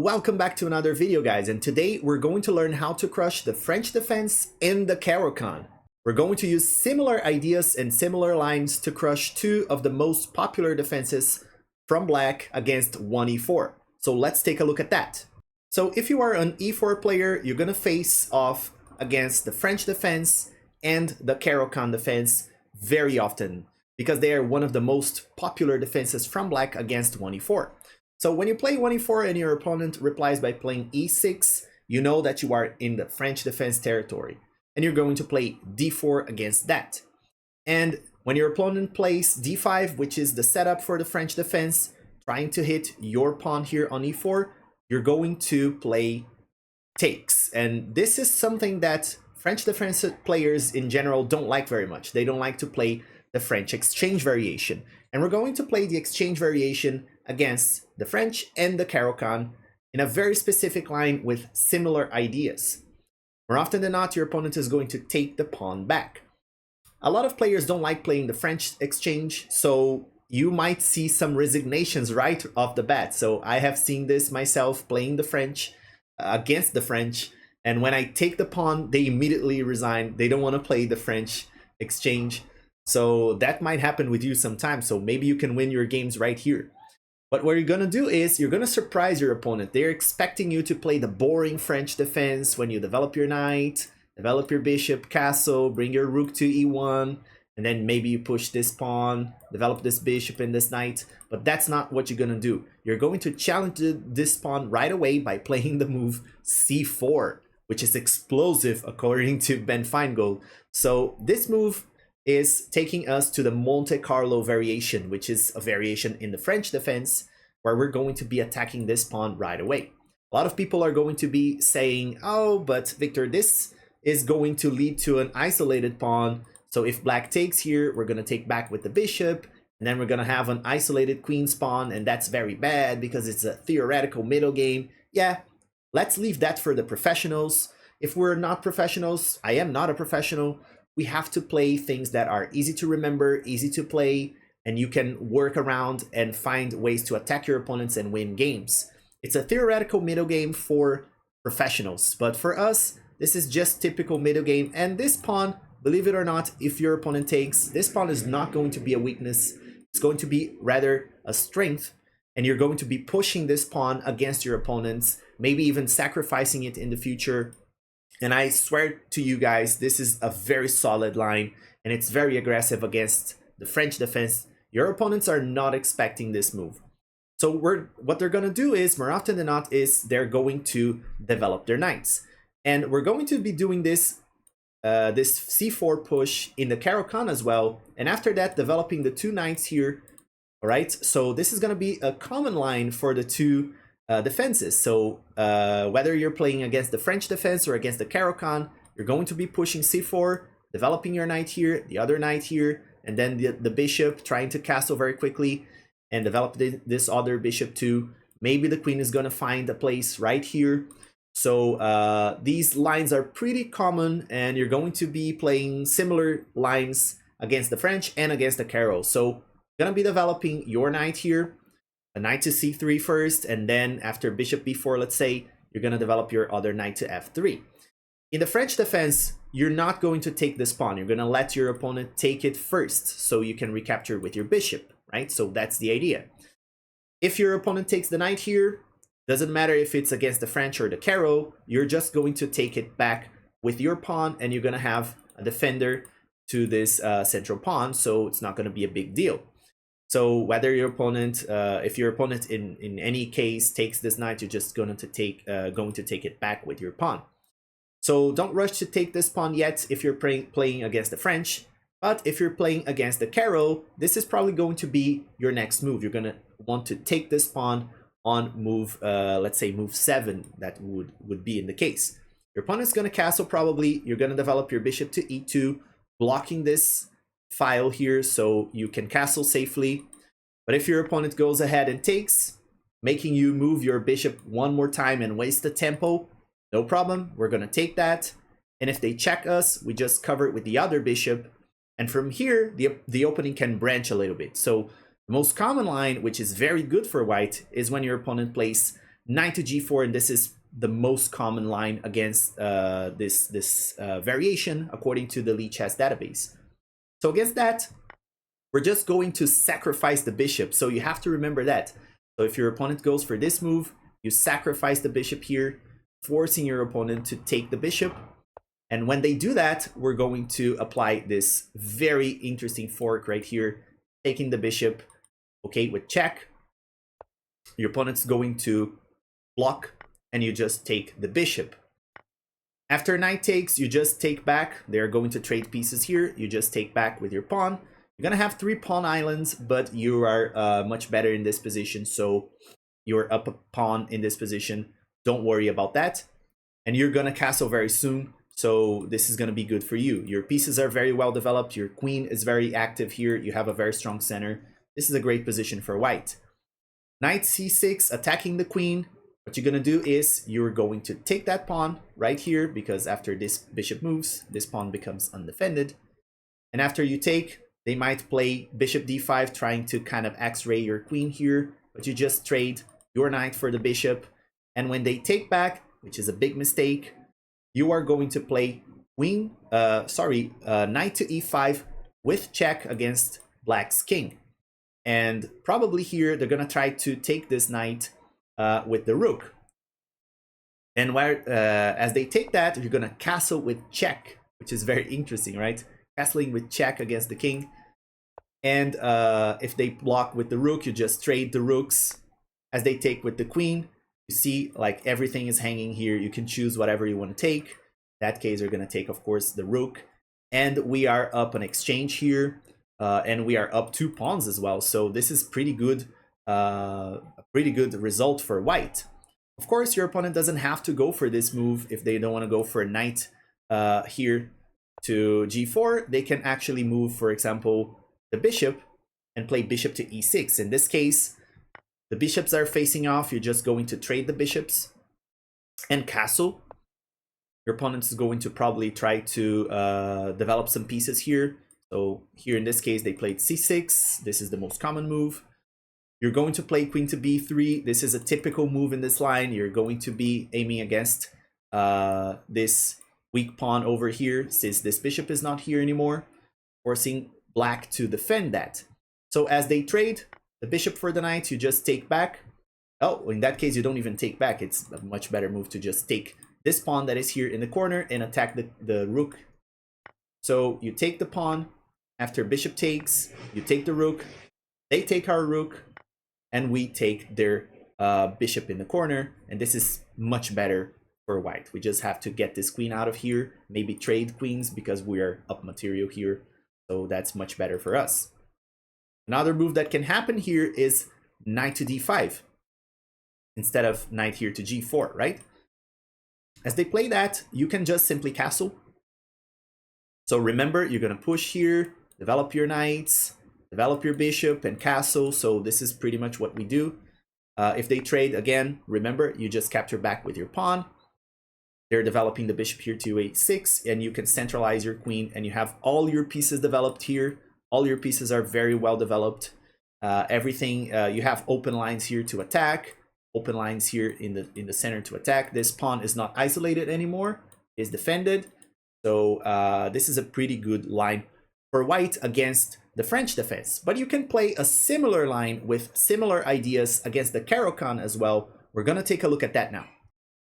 Welcome back to another video, guys, and today we're going to learn how to crush the French defense and the Caro Kann. We're going to use similar ideas and similar lines to crush two of the most popular defenses from black against 1e4. So let's take a look at that. So if you are an e4 player, you're gonna face off against the French defense and the Caro Kann defense very often because they are one of the most popular defenses from black against 1e4. So when you play 1e4 and your opponent replies by playing e6, you know that you are in the French defense territory, and you're going to play d4 against that. And when your opponent plays d5, which is the setup for the French defense, trying to hit your pawn here on e4, you're going to play takes. And this is something that French defense players in general don't like very much. They don't like to play the French exchange variation. And we're going to play the exchange variation against the French and the Caro Kann in a very specific line with similar ideas. More often than not, your opponent is going to take the pawn back. A lot of players don't like playing the French exchange, so you might see some resignations right off the bat. So I have seen this myself playing the French against the French, and when I take the pawn, they immediately resign. They don't want to play the French exchange. So that might happen with you sometimes, so maybe you can win your games right here. But what you're going to do is you're going to surprise your opponent. They're expecting you to play the boring French defense when you develop your knight, develop your bishop, castle, bring your rook to e1, and then maybe you push this pawn, develop this bishop and this knight. But that's not what you're going to do. You're going to challenge this pawn right away by playing the move c4, which is explosive according to Ben Feingold. So this move is taking us to the Monte Carlo variation, which is a variation in the French defense where we're going to be attacking this pawn right away. A lot of people are going to be saying, oh, but Victor, this is going to lead to an isolated pawn. So if black takes here, we're going to take back with the bishop, and then we're going to have an isolated queen's pawn, and that's very bad because it's a theoretical middle game. Yeah, let's leave that for the professionals. If we're not professionals, I am not a professional, we have to play things that are easy to remember, easy to play, and you can work around and find ways to attack your opponents and win games. It's a theoretical middle game for professionals, but for us, this is just typical middle game. And this pawn, believe it or not, if your opponent takes, this pawn is not going to be a weakness. It's going to be rather a strength, and you're going to be pushing this pawn against your opponents, maybe even sacrificing it in the future. And I swear to you guys, this is a very solid line, and it's very aggressive against the French defense. Your opponents are not expecting this move. So what they're going to do is, more often than not, is they're going to develop their knights. And we're going to be doing this this c4 push in the Caro Kann as well. And after that, developing the two knights here. All right, so this is going to be a common line for the two defenses. So whether you're playing against the French defense or against the Caro Kann, you're going to be pushing c4, developing your knight here, the other knight here, and then the bishop, trying to castle very quickly and develop this other bishop too. Maybe the queen is going to find a place right here. So these lines are pretty common, and you're going to be playing similar lines against the French and against the Caro. So you're going to be developing your knight here, a knight to c3 first, and then after bishop b4, let's say, you're going to develop your other knight to f3. In the French defense, you're not going to take this pawn. You're going to let your opponent take it first so you can recapture with your bishop, right? So that's the idea. If your opponent takes the knight here, doesn't matter if it's against the French or the Caro, you're just going to take it back with your pawn, and you're going to have a defender to this central pawn, so it's not going to be a big deal. So whether your opponent, if your opponent in any case takes this knight, you're just going to take it back with your pawn. So don't rush to take this pawn yet if you're playing against the French. But if you're playing against the Caro, this is probably going to be your next move. You're going to want to take this pawn on move, let's say move 7. That would be in the case. Your opponent's going to castle probably. You're going to develop your bishop to e2, blocking this file here so you can castle safely. But if your opponent goes ahead and takes, making you move your bishop one more time and waste the tempo, no problem, we're going to take that. And if they check us, we just cover it with the other bishop, and from here the opening can branch a little bit. So the most common line, which is very good for white, is when your opponent plays knight to g4, and this is the most common line against this variation according to the Lee Chess database. So against that, we're just going to sacrifice the bishop. So you have to remember that. So if your opponent goes for this move, you sacrifice the bishop here, forcing your opponent to take the bishop. And when they do that, we're going to apply this very interesting fork right here, taking the bishop, okay, with check. Your opponent's going to block, and you just take the bishop. After knight takes, you just take back. They're going to trade pieces here. You just take back with your pawn. You're going to have 3 pawn islands, but you are much better in this position, so you're up a pawn in this position. Don't worry about that. And you're going to castle very soon. So this is going to be good for you. Your pieces are very well developed. Your queen is very active here. You have a very strong center. This is a great position for white. Knight c6, attacking the queen. What you're going to do is you're going to take that pawn right here, because after this bishop moves, this pawn becomes undefended. And after you take, they might play bishop d5, trying to kind of x-ray your queen here. But you just trade your knight for the bishop. And when they take back, which is a big mistake, you are going to play knight to e5 with check against black's king. And probably here, they're going to try to take this knight with the rook. And as they take that, you're going to castle with check, which is very interesting, right? Castling with check against the king. And if they block with the rook, you just trade the rooks. As they take with the queen, you see, like, everything is hanging here. You can choose whatever you want to take. In that case, you're going to take, of course, the rook. And we are up an exchange here. And we are up 2 pawns as well. So this is pretty good, a pretty good result for white. Of course, your opponent doesn't have to go for this move if they don't want to go for a knight here to g4. They can actually move, for example, the bishop and play bishop to e6. In this case, the bishops are facing off. You're just going to trade the bishops and castle. Your opponent is going to probably try to develop some pieces here. So here in this case, they played c6. This is the most common move. You're going to play queen to b3. This is a typical move in this line. You're going to be aiming against this weak pawn over here, since this bishop is not here anymore, forcing black to defend that. So as they trade the bishop for the knight, you just take back. Oh, in that case, you don't even take back. It's a much better move to just take this pawn that is here in the corner and attack the rook. So you take the pawn. After bishop takes, you take the rook. They take our rook, and we take their bishop in the corner. And this is much better for white. We just have to get this queen out of here, maybe trade queens because we are up material here. So that's much better for us. Another move that can happen here is knight to d5 instead of knight here to g4, right? As they play that, you can just simply castle. So remember, you're going to push here, develop your knights, develop your bishop, and castle. So this is pretty much what we do. If they trade, again, remember, you just capture back with your pawn. They're developing the bishop here to h6, and you can centralize your queen, and you have all your pieces developed here. All your pieces are very well developed. Everything, you have open lines here to attack, open lines here in the center to attack. This pawn is not isolated anymore, is defended. So this is a pretty good line for white against the French defense. But you can play a similar line with similar ideas against the Caro Kann as well. We're going to take a look at that now.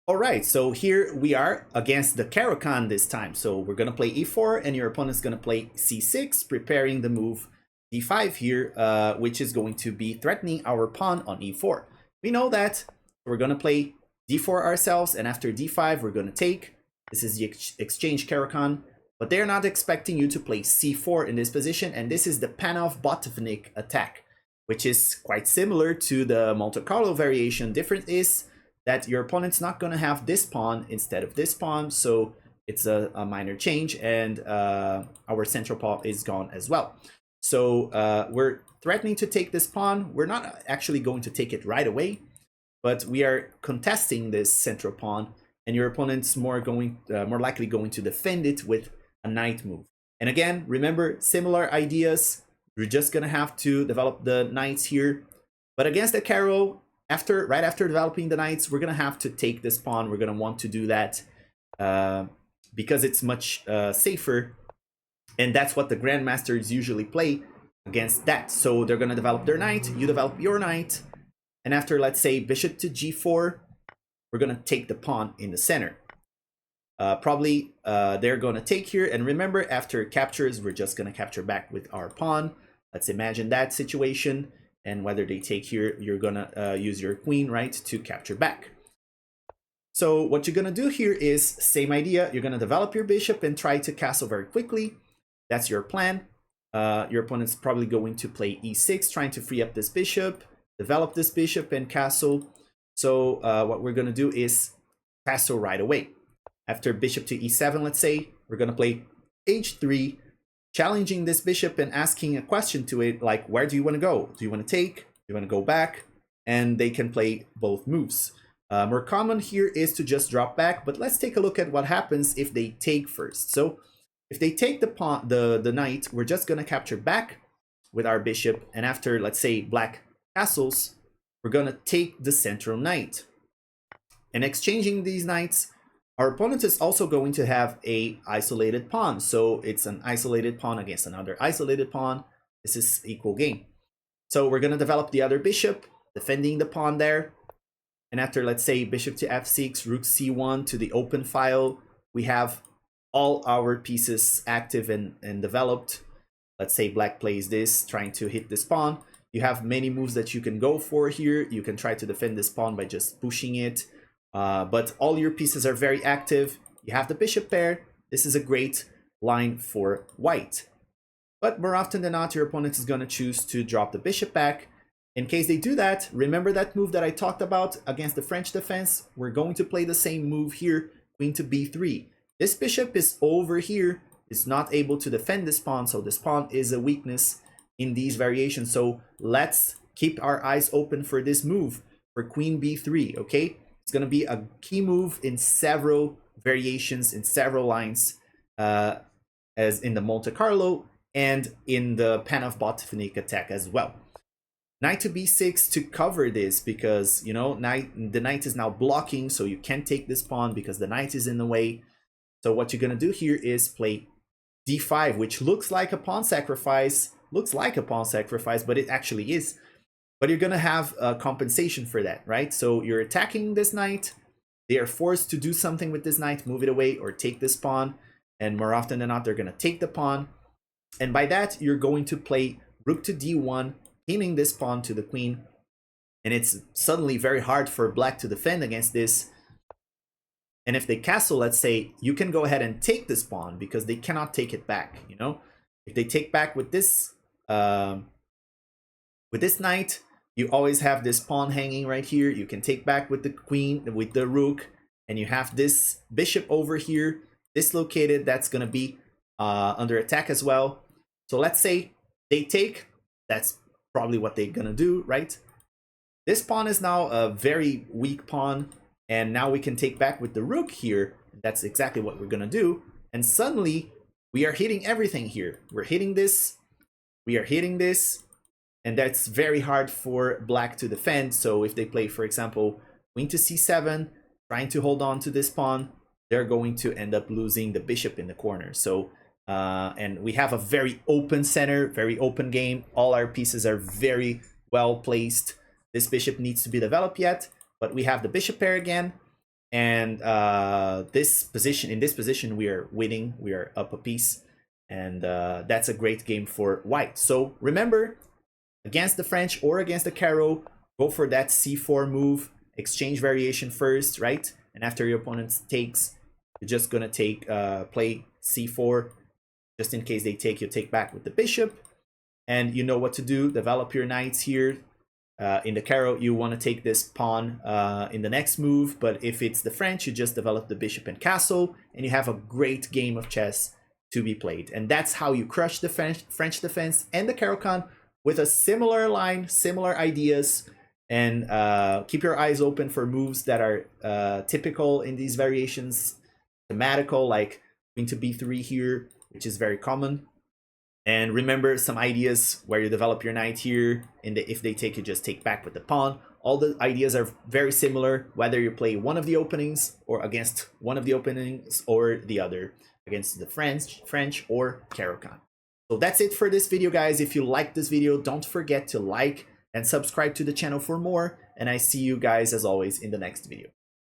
All right, so here we are against the Caro Kann this time. So we're going to play e4, and your opponent's going to play c6, preparing the move d5 here, which is going to be threatening our pawn on e4. We know that. We're going to play d4 ourselves, and after d5, we're going to take. This is the exchange Caro Kann, but they're not expecting you to play c4 in this position, and this is the Panoff-Botvinnik attack, which is quite similar to the Monte Carlo variation. Difference is that your opponent's not going to have this pawn instead of this pawn, so it's a minor change, and our central pawn is gone as well. So we're threatening to take this pawn. We're not actually going to take it right away, but we are contesting this central pawn, and your opponent's more likely going to defend it with a knight move. And again, remember, similar ideas. You're just going to have to develop the knights here. But against the Caro, right after developing the knights, we're gonna have to take this pawn. We're gonna want to do that because it's much safer, and that's what the grandmasters usually play against that. So they're gonna develop their knight, you develop your knight, and after, let's say, bishop to g4, we're gonna take the pawn in the center. Probably they're gonna take here, and remember, after captures, we're just gonna capture back with our pawn. Let's imagine that situation, and whether they take here, you're gonna use your queen, right, to capture back. So what you're gonna do here is same idea. You're gonna develop your bishop and try to castle very quickly. That's your plan. Your opponent's probably going to play e6, trying to free up this bishop, develop this bishop and castle. So what we're gonna do is castle right away. After bishop to e7, let's say, we're gonna play h3, challenging this bishop and asking a question to it, like, where do you want to go? Do you want to take? Do you want to go back? And they can play both moves. More common here is to just drop back, but let's take a look at what happens if they take first. So if they take the pawn, the knight, we're just gonna capture back with our bishop, and after, let's say, black castles, we're gonna take the central knight. And exchanging these knights, our opponent is also going to have a isolated pawn. So it's an isolated pawn against another isolated pawn. This is equal game. So we're gonna develop the other bishop, defending the pawn there. And after, let's say, bishop to f6, rook c1 to the open file, we have all our pieces active and developed. Let's say black plays this, trying to hit this pawn. You have many moves that you can go for here. You can try to defend this pawn by just pushing it. But all your pieces are very active. You have the bishop pair. This is a great line for white. But more often than not, your opponent is going to choose to drop the bishop back. In case they do that, remember that move that I talked about against the French defense? We're going to play the same move here, queen to b3. This bishop is over here. It's not able to defend this pawn, so this pawn is a weakness in these variations. So let's keep our eyes open for this move, for queen b3, okay? It's going to be a key move in several variations, in several lines, as in the Monte Carlo and in the Panoff-Botvinnik attack as well. Knight to b6 to cover this, because, you know, the knight is now blocking, so you can't take this pawn because the knight is in the way. So what you're going to do here is play d5, which looks like a pawn sacrifice, but it actually is. But you're going to have a compensation for that, right? So you're attacking this knight. They are forced to do something with this knight, move it away or take this pawn. And more often than not, they're going to take the pawn. And by that, you're going to play rook to d1, pinning this pawn to the queen. And it's suddenly very hard for black to defend against this. And if they castle, let's say, you can go ahead and take this pawn because they cannot take it back, you know? If they take back with this knight, you always have this pawn hanging right here. You can take back with the queen, with the rook, and you have this bishop over here, dislocated. That's going to be under attack as well. So let's say they take. That's probably what they're going to do, right? This pawn is now a very weak pawn, and now we can take back with the rook here. That's exactly what we're going to do. And suddenly, we are hitting everything here. We're hitting this. We are hitting this. And that's very hard for black to defend. So if they play, for example, queen to c7, trying to hold on to this pawn, they're going to end up losing the bishop in the corner. So, and we have a very open center, very open game. All our pieces are very well placed. This bishop needs to be developed yet, but we have the bishop pair again. And in this position, we are winning. We are up a piece. And that's a great game for white. So remember, against the French or against the Caro, go for that c4 move, exchange variation first, right? And after your opponent takes, you're just gonna play c4. Just in case they take, you take back with the bishop. And you know what to do, develop your knights here. In the Caro, you want to take this pawn in the next move, but if it's the French, you just develop the bishop and castle, and you have a great game of chess to be played. And that's how you crush the French defense and the Caro Kann, with a similar line, similar ideas, and keep your eyes open for moves that are typical in these variations, thematical, like queen to b3 here, which is very common. And remember some ideas where you develop your knight here, and if they take, you just take back with the pawn. All the ideas are very similar, whether you play one of the openings or against one of the openings or the other, against the French or Caro Kann. So that's it for this video, guys. If you liked this video, don't forget to like and subscribe to the channel for more, and I see you guys as always in the next video.